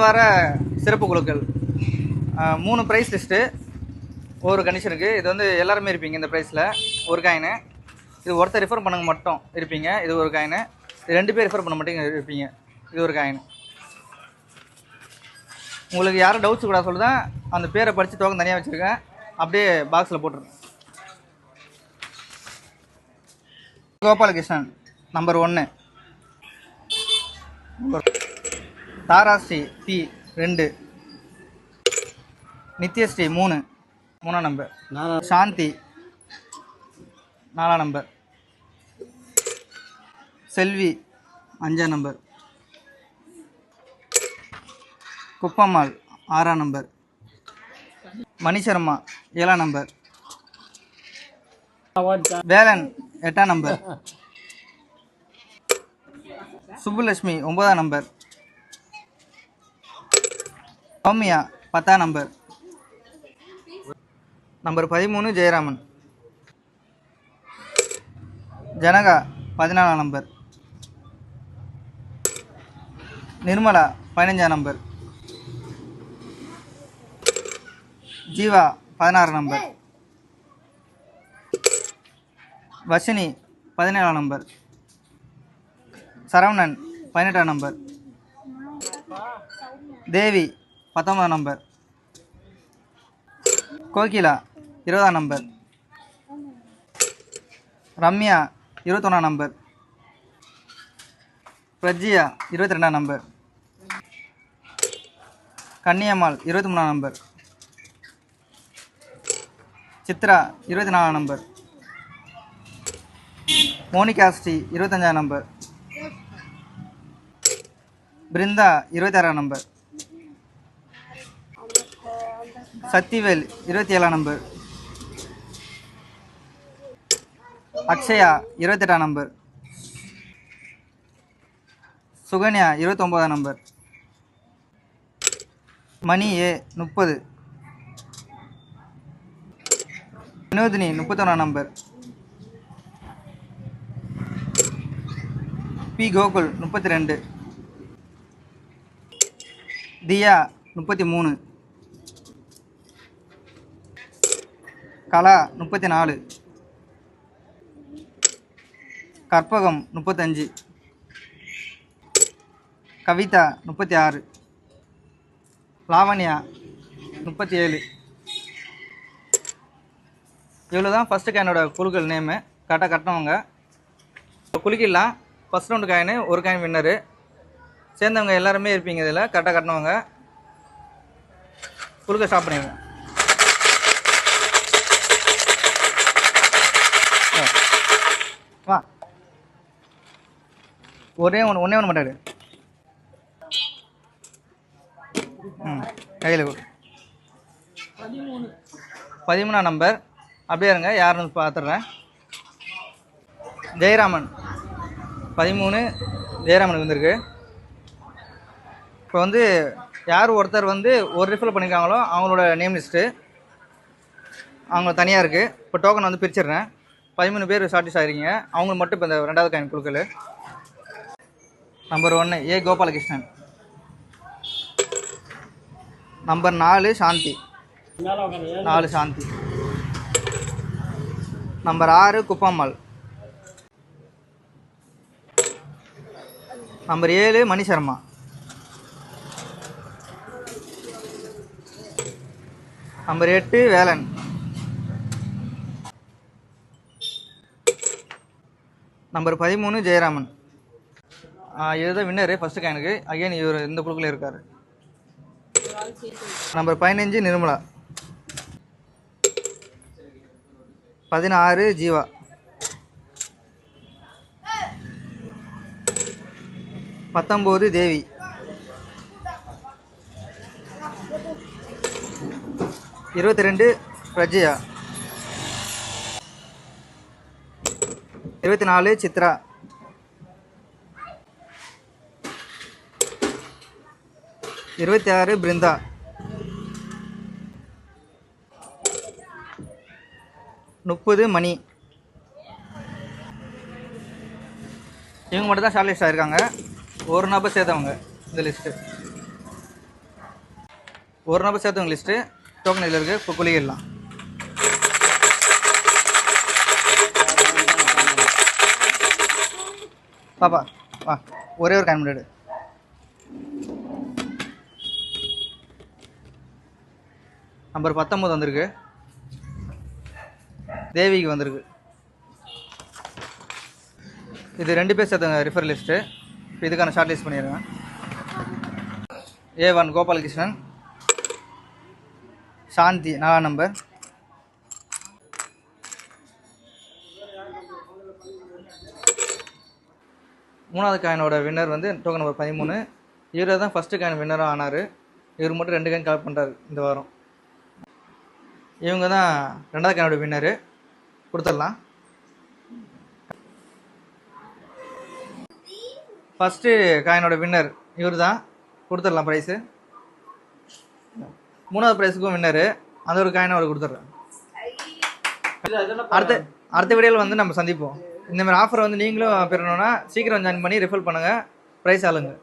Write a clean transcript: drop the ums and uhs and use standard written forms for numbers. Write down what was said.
வார சிறப்பு குழுக்கள் 3 ப்ரைஸ் லிஸ்ட்டு ஒரு கண்டிஷனுக்கு. இது வந்து எல்லாருமே இருப்பீங்க இந்த ப்ரைஸில். ஒரு காயினு இது ஒருத்தர் ரெஃபர் பண்ண மட்டும் இருப்பீங்க. இது ஒரு காயினு. இது 2 பேர் ரெஃபர் பண்ண மாட்டேங்க இருப்பீங்க. இது ஒரு காயினு. உங்களுக்கு யாரும் டவுட்ஸ் கூட சொல்லுதான் அந்த பேரை படித்து டோக்கன் தனியாக வச்சுருக்கேன். அப்படியே பாக்ஸில் போட்டுருக்கேன். கோபாலகிருஷ்ணன் நம்பர் 1. தாராஸ்ரீ பி 2. நித்யஸ்ரீ 3 3ஆம் நம்பர். சாந்தி 4ஆம் நம்பர். செல்வி 5ஆம் நம்பர். குப்பம்மாள் 6ஆம் நம்பர். மணிசர்மா 7ஆம் நம்பர். வேலன் 8ஆம் நம்பர். சுப்புலட்சுமி 9ஆம் நம்பர். சௌமியா 10ஆம் நம்பர். நம்பர் 13 ஜெயராமன். ஜனகா 14ஆம் நம்பர். நிர்மலா 15ஆம் நம்பர். ஜீவா 16ஆம் நம்பர். வசினி 17ஆம் நம்பர். சரவணன் 18ஆம் நம்பர். தேவி 19ஆம் நம்பர். கோகிலா 20ஆம் நம்பர். ரம்யா 21ஆம் நம்பர். பிரஜ்யா 22ஆம் நம்பர். கன்னியம்மாள் 23ஆம் நம்பர். சித்ரா 24ஆம் நம்பர். மோனிகா ஸ்ரீ 25ஆம் நம்பர். பிருந்தா 26ஆம் நம்பர். சக்திவேல் 27ஆம் நம்பர். அக்ஷயா 28ஆம் நம்பர். சுகன்யா 29ஆம் நம்பர். மணி ஏ 30. வினோதினி 31ஆம் நம்பர். பி கோகுல் 32. தியா 33. கலா 34. கற்பகம் 35. கவிதா 36. லாவண்யா 37. இவ்வளோ தான் ஃபஸ்ட்டு காயினோட குழுக்கள் நேமு. கரெக்டாக கட்டினவங்க குலுக்கிடலாம். ஃபஸ்ட் ரவுண்டு காயின் ஒரு காயின் வின்னரு. சேர்ந்தவங்க எல்லாருமே இருப்பீங்க. இதில் கரெக்டாக கட்டினவங்க குழுக்க ஸ்டாப் பண்ணிடுங்க. வா ஒன்னே ஒன்று மாட்டாரு. கையில் 13ஆம் நம்பர். அப்படியே இருங்க, யாருன்னு பார்த்துட்றேன். ஜெயராமன் 13 ஜெயராமனுக்கு வந்திருக்கு. இப்போ வந்து யார் ஒருத்தர் வந்து ஒரு ரிஃபில் பண்ணியிருக்காங்களோ அவங்களோட நேம் லிஸ்ட்டு அவங்க தனியாக இருக்குது. இப்போ டோக்கன் வந்து பிரிச்சிடுறேன். 13 பேர் ஷார்ட்டிஸ் ஆகிருக்கீங்க. அவங்க மட்டும் இப்போ இந்த 2வது காயின் குழுக்கள். Number 1 A Gopalakrishnan. Number 4 Shanthi. 4 Shanthi. Number 6 Kuppammal. Number 7 Manisharma. Number 8 Velan. Number 13 Jayaraman. இதுதான் வின்னரு ஃபஸ்ட்டு காயினுக்கு. அகைன் இவர் இந்த குழுக்கில் இருக்கார். நம்பர் 15 நிர்மலா. 16 ஜீவா. 19 தேவி. 22 பிரஜ்யா. 24 சித்ரா. 26 பிருந்தா. 30 மணி. இவங்க மட்டும் தான் ஷார்ட் லிஸ்ட் ஆகிருக்காங்க. ஒரு நபர் சேர்த்தவங்க இந்த லிஸ்ட்டு. ஒரு நம்பர் சேர்த்தவங்க லிஸ்ட்டு டோக்கன் இதில் இருக்குது. இப்போ குளிக்கலாம். பாப்பா வா, ஒரே ஒரு காயின் எடு. நம்பர் 19 வந்திருக்கு. தேவிக்கு வந்திருக்கு. இது 2 பேர் சேர்த்தவங்க ரிஃபர் லிஸ்ட்டு. இப்போ இதுக்கான ஷார்ட் லிஸ்ட் பண்ணிடுறேன். A1 கோபாலகிருஷ்ணன், சாந்தி 4 நம்பர், மூணாவது காயினோட வின்னர் வந்து டோக்கன் நம்பர் 13. இவர் தான் ஃபஸ்ட்டு காயின் வின்னராக ஆனார். இவர் மட்டும் 2 காயின் கலெக்ட் பண்ணுறாரு இந்த வாரம். இவங்க தான் 2வது காயினோட வின்னரு. கொடுத்துடலாம். ஃபஸ்ட்டு காயினோட வின்னர் இவர் தான். கொடுத்துடலாம் ப்ரைஸு. 3வது ப்ரைஸுக்கும் வின்னரு. அந்த ஒரு காயினை அவர் கொடுத்துட்றேன். அடுத்த வீடியோவில் வந்து நம்ம சந்திப்போம். இந்தமாதிரி ஆஃபர் வந்து நீங்களும் பெறணுன்னா சீக்கிரம் ஜாயின் பண்ணி ரெஃபர் பண்ணுங்கள். ப்ரைஸ் ஆளுங்க.